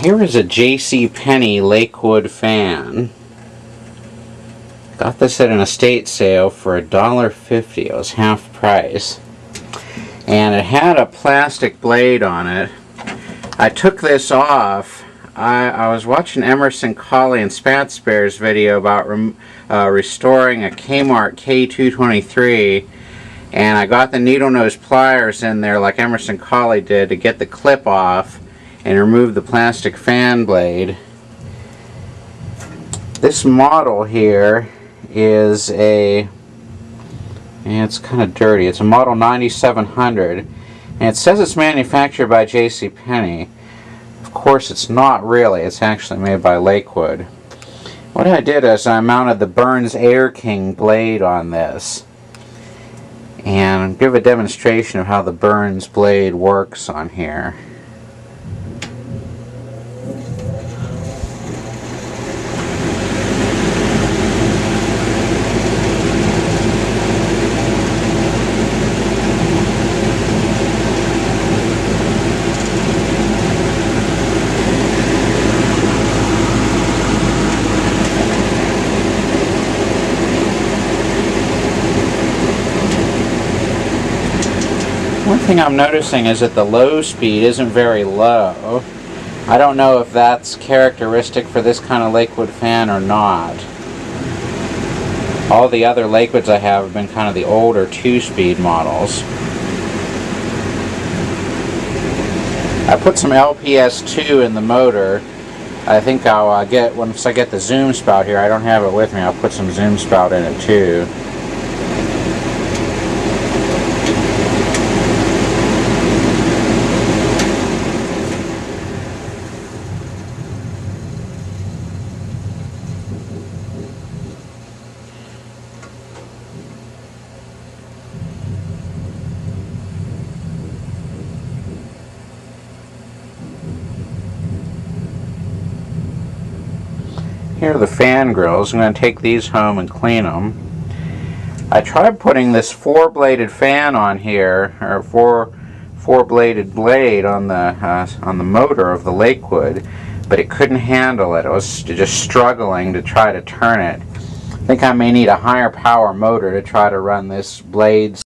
Here is a JC Penney Lakewood fan. Got this at an estate sale for $1.50. It was half price. And it had a plastic blade on it. I took this off. I was watching Emerson Colley and Spatspear's video about restoring a Kmart K223, and I got the needle nose pliers in there like Emerson Colley did to get the clip off and remove the plastic fan blade. This model here is and it's kind of dirty, it's a model 9700, and it says it's manufactured by JC Penney. Of course it's not really, it's actually made by Lakewood. What I did is I mounted the Berns Air King blade on this and give a demonstration of how the Berns blade works on here. One thing I'm noticing is that the low speed isn't very low. I don't know if that's characteristic for this kind of Lakewood fan or not. All the other Lakewoods I have been kind of the older 2-speed models. I put some LPS2 in the motor. I think I'll once I get the zoom spout here, I don't have it with me, I'll put some zoom spout in it too. Here are the fan grills. I'm going to take these home and clean them. I tried putting this 4-bladed fan on here, or four-bladed blade on the motor of the Lakewood, but it couldn't handle it. It was just struggling to try to turn it. I think I may need a higher power motor to try to run this blade